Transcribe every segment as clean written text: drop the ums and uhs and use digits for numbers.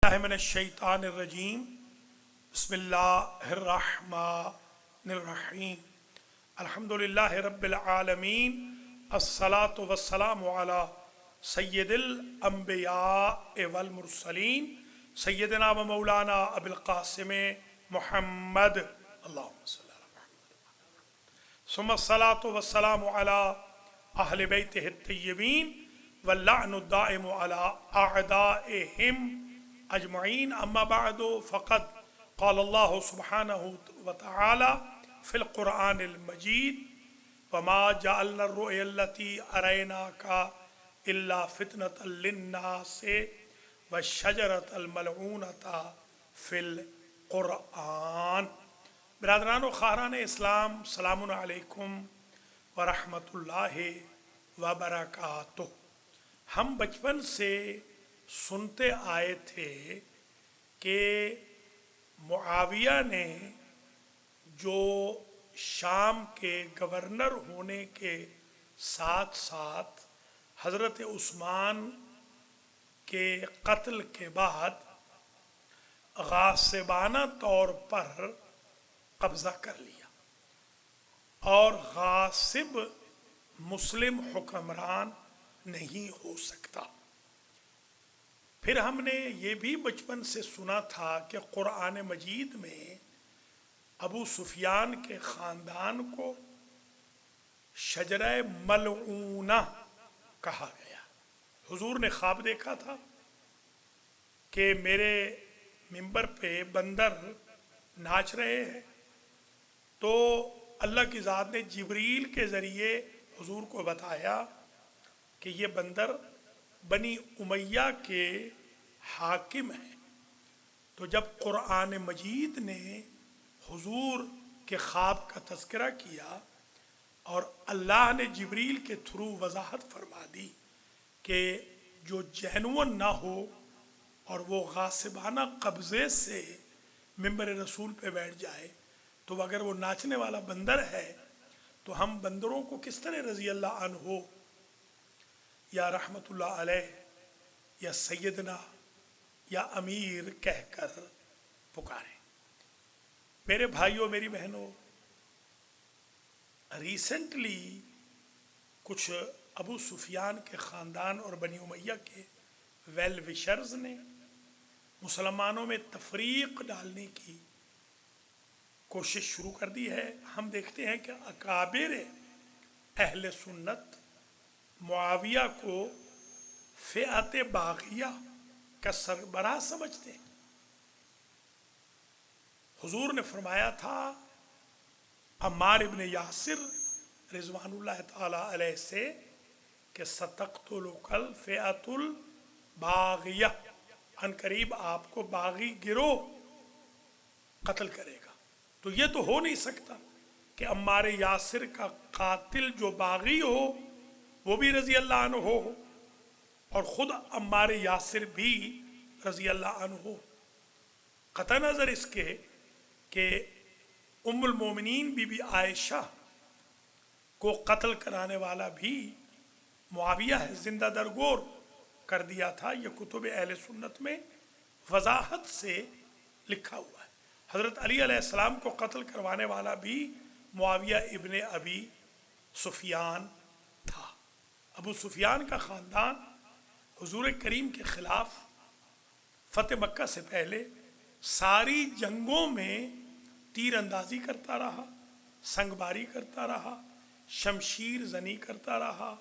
من الشیطان الرجیم بسم اللہ الرحمن الرحیم الحمدللہ رب العالمین الصلاة والسلام علی سید الانبیاء والمرسلین سیدنا و مولانا ابو القاسم محمد اللہم صلی اللہ علیہ وسلم ثم الصلاة والسلام علی اہل بیتہ الطیبین واللعن الدائم علی اعدائہم اجمعین اما بعد فقد قال اللہ سبحانہ وتعالی فی القرآن المجید وما جعلنا الرؤيا التي أريناك إلا فتنة للناس والشجرة الملعونة فی القرآن۔ برادران و خواہران اسلام، سلام علیکم ورحمۃ اللہ وبرکاتہ۔ ہم بچپن سے سنتے آئے تھے کہ معاویہ نے جو شام کے گورنر ہونے کے ساتھ ساتھ حضرت عثمان کے قتل کے بعد غاصبانہ طور پر قبضہ کر لیا، اور غاصب مسلم حکمران نہیں ہو سکتا۔ پھر ہم نے یہ بھی بچپن سے سنا تھا کہ قرآن مجید میں ابو سفیان کے خاندان کو شجرہ ملعونہ کہا گیا۔ حضور نے خواب دیکھا تھا کہ میرے ممبر پہ بندر ناچ رہے ہیں، تو اللہ کی ذات نے جبریل کے ذریعے حضور کو بتایا کہ یہ بندر بنی امیہ کے حاکم ہیں۔ تو جب قرآن مجید نے حضور کے خواب کا تذکرہ کیا اور اللہ نے جبریل کے تھرو وضاحت فرما دی کہ جو جینون نہ ہو اور وہ غاصبانہ قبضے سے ممبر رسول پہ بیٹھ جائے، تو اگر وہ ناچنے والا بندر ہے تو ہم بندروں کو کس طرح رضی اللہ عنہ یا رحمت اللہ علیہ یا سیدنا یا امیر کہہ کر پکاریں۔ میرے بھائیوں، میری بہنوں، ریسنٹلی کچھ ابو سفیان کے خاندان اور بنی امیہ کے ویل وشرز نے مسلمانوں میں تفریق ڈالنے کی کوشش شروع کر دی ہے۔ ہم دیکھتے ہیں کہ اکابر اہل سنت معاویہ کو فئت باغیہ کا سربراہ سمجھتے ہیں۔ حضور نے فرمایا تھا عمار ابن یاسر رضوان اللہ تعالی علیہ سے کہ ستقتلک الفئۃ الباغیہ، ان قریب آپ کو باغی گروہ قتل کرے گا۔ تو یہ تو ہو نہیں سکتا کہ عمار یاسر کا قاتل جو باغی ہو وہ بھی رضی اللہ عنہ ہو اور خود عمار یاسر بھی رضی اللہ عنہ ہو۔ قطع نظر اس کے کہ ام المومنین بی بی عائشہ کو قتل کرانے والا بھی معاویہ ہے، زندہ درگور کر دیا تھا۔ یہ کتب اہل سنت میں وضاحت سے لکھا ہوا ہے۔ حضرت علی علیہ السلام کو قتل کروانے والا بھی معاویہ ابن ابی سفیان تھا۔ ابو سفیان کا خاندان حضور کریم کے خلاف فتح مکہ سے پہلے ساری جنگوں میں تیر اندازی کرتا رہا، سنگ باری کرتا رہا، شمشیر زنی کرتا رہا،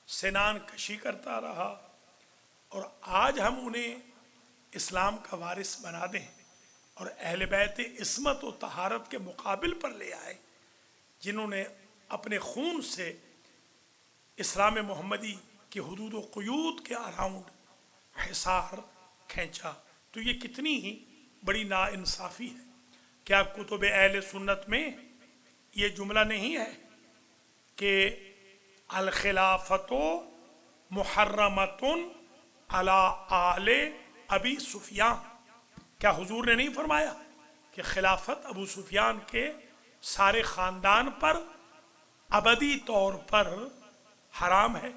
سنان کشی کرتا رہا، اور آج ہم انہیں اسلام کا وارث بنا دیں اور اہل بیت عصمت و طہارت کے مقابل پر لے آئے، جنہوں نے اپنے خون سے اسلام محمدی کی حدود و قیود کے اراؤنڈ حصار کھینچا، تو یہ کتنی ہی بڑی ناانصافی ہے۔ کیا کتب اہل سنت میں یہ جملہ نہیں ہے کہ الخلافت محرمۃ علی آل ابی سفیان؟ کیا حضور نے نہیں فرمایا کہ خلافت ابو سفیان کے سارے خاندان پر ابدی طور پر حرام ہے؟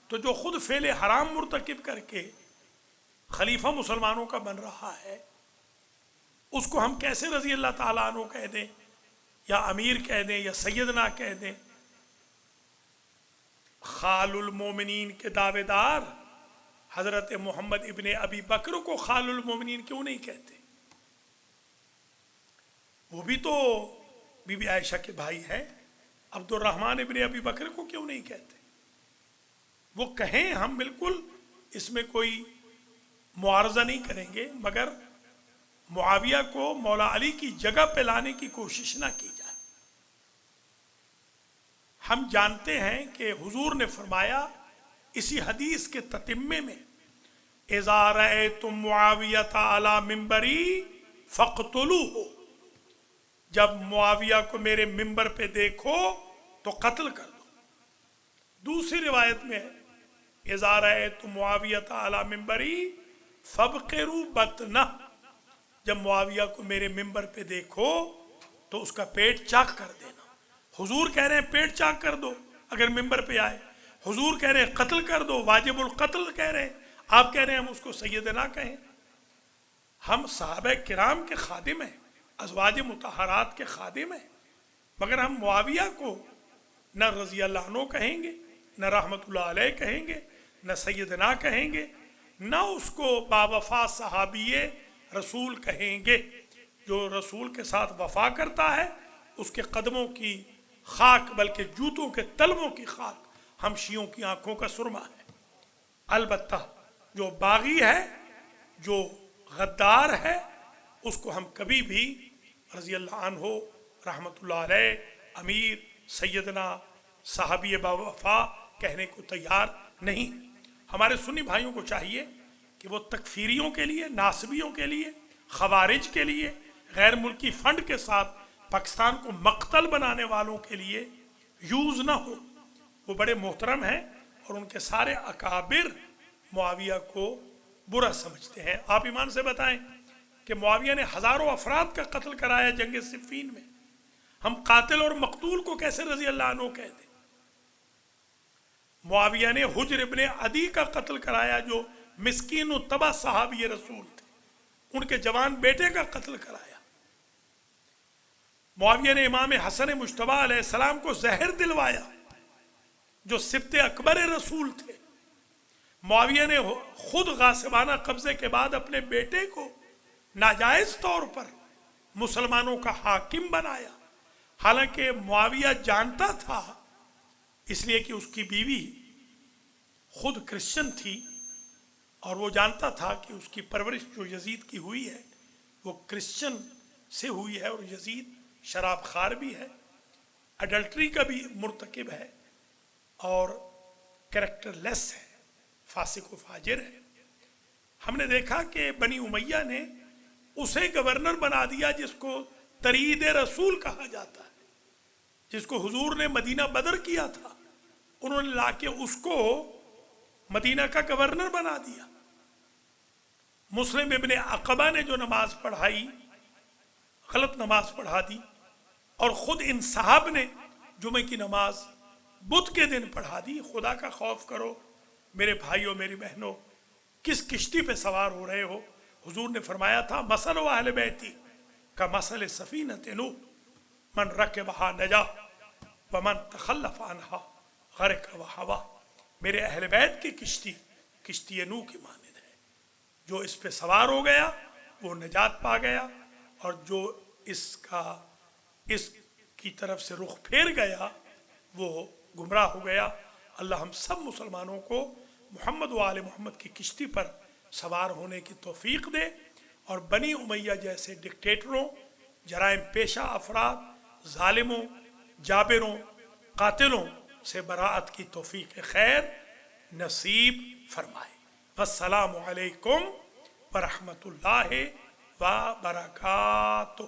تو جو خود فعل حرام مرتکب کر کے خلیفہ مسلمانوں کا بن رہا ہے، اس کو ہم کیسے رضی اللہ تعالیٰ عنہ کہہ دیں یا امیر کہہ دیں یا سیدنا کہہ دیں؟ خال المومنین کے دعوے دار حضرت محمد ابن ابی بکر کو خال المومنین کیوں نہیں کہتے؟ وہ بھی تو بی بی عائشہ کے بھائی ہیں، عبد الرحمن ابن ابی بکر کو کیوں نہیں کہتے؟ وہ کہیں ہم بالکل اس میں کوئی معارضہ نہیں کریں گے، مگر معاویہ کو مولا علی کی جگہ پہ لانے کی کوشش نہ کی جائے۔ ہم جانتے ہیں کہ حضور نے فرمایا اسی حدیث کے تتمے میں، اذا رأیتم معاویۃ علی منبری فاقتلوہ، جب معاویہ کو میرے منبر پہ دیکھو تو قتل کر دو۔ دوسری روایت میں ہے اذا رأیتم معاویۃ علی منبری فابقروا بطنہ، جب معاویہ کو میرے منبر پہ دیکھو تو اس کا پیٹ چاک کر دینا۔ حضور کہہ رہے ہیں پیٹ چاک کر دو اگر منبر پہ آئے، حضور کہہ رہے ہیں قتل کر دو، واجب القتل کہہ رہے ہیں، آپ کہہ رہے ہیں ہم اس کو سیدنا کہیں۔ ہم صحابہ کرام کے خادم ہیں، ازواج مطہرات کے خادم ہیں، مگر ہم معاویہ کو نہ رضی اللہ عنہ کہیں گے، نہ رحمت اللہ علیہ کہیں گے، نہ سیدنا کہیں گے، نہ اس کو باوفا صحابی رسول کہیں گے۔ جو رسول کے ساتھ وفا کرتا ہے اس کے قدموں کی خاک بلکہ جوتوں کے تلووں کی خاک ہم شیعوں کی آنکھوں کا سرما ہے۔ البتہ جو باغی ہے، جو غدار ہے، اس کو ہم کبھی بھی رضی اللہ عنہ، رحمت اللہ علیہ، امیر، سیدنا، صحابی باوفا کہنے کو تیار نہیں۔ ہمارے سنی بھائیوں کو چاہیے کہ وہ تکفیریوں کے لیے، ناصبیوں کے لیے، خوارج کے لیے، غیر ملکی فنڈ کے ساتھ پاکستان کو مقتل بنانے والوں کے لیے یوز نہ ہو۔ وہ بڑے محترم ہیں اور ان کے سارے اکابر معاویہ کو برا سمجھتے ہیں۔ آپ ایمان سے بتائیں کہ معاویہ نے ہزاروں افراد کا قتل کرایا جنگ صفین میں، ہم قاتل اور مقتول کو کیسے رضی اللہ عنہ کہہ دیں؟ معاویہ نے حجر ابن عدی کا قتل کرایا جو مسکین و تباہ صحابی رسول تھے، ان کے جوان بیٹے کا قتل کرایا۔ معاویہ نے امام حسن مجتبی علیہ السلام کو زہر دلوایا جو سبط اکبر رسول تھے۔ معاویہ نے خود غاصبانہ قبضے کے بعد اپنے بیٹے کو ناجائز طور پر مسلمانوں کا حاکم بنایا، حالانکہ معاویہ جانتا تھا، اس لیے کہ اس کی بیوی خود کرسچن تھی اور وہ جانتا تھا کہ اس کی پرورش جو یزید کی ہوئی ہے وہ کرسچن سے ہوئی ہے، اور یزید شراب خار بھی ہے، اڈلٹری کا بھی مرتکب ہے اور کریکٹر لیس ہے، فاسق و فاجر ہے۔ ہم نے دیکھا کہ بنی امیہ نے اسے گورنر بنا دیا جس کو ترید رسول کہا جاتا ہے، جس کو حضور نے مدینہ بدر کیا تھا، انہوں نے لا کے اس کو مدینہ کا گورنر بنا دیا۔ مسلم ابن عقبہ نے جو نماز پڑھائی، غلط نماز پڑھا دی، اور خود ان صحاب نے جمعہ کی نماز بدھ کے دن پڑھا دی۔ خدا کا خوف کرو میرے بھائیوں، میری بہنوں، کس کشتی پہ سوار ہو رہے ہو؟ حضور نے فرمایا تھا مثل اہل بیتی کا مثل سفینۃ نوح من رکبہا نجا ومن تخلف عنہا غرق وہوا۔ میرے اہل بیت کی کشتی نوح کی مانند ہے، جو اس پہ سوار ہو گیا وہ نجات پا گیا، اور جو اس کی طرف سے رخ پھیر گیا وہ گمراہ ہو گیا۔ اللہ ہم سب مسلمانوں کو محمد و آل محمد کی کشتی پر سوار ہونے کی توفیق دے، اور بنی امیہ جیسے ڈکٹیٹروں، جرائم پیشہ افراد، ظالموں، جابروں، قاتلوں سے براءت کی توفیق خیر نصیب فرمائے۔ والسلام علیکم ورحمۃ اللہ وبرکاتہ۔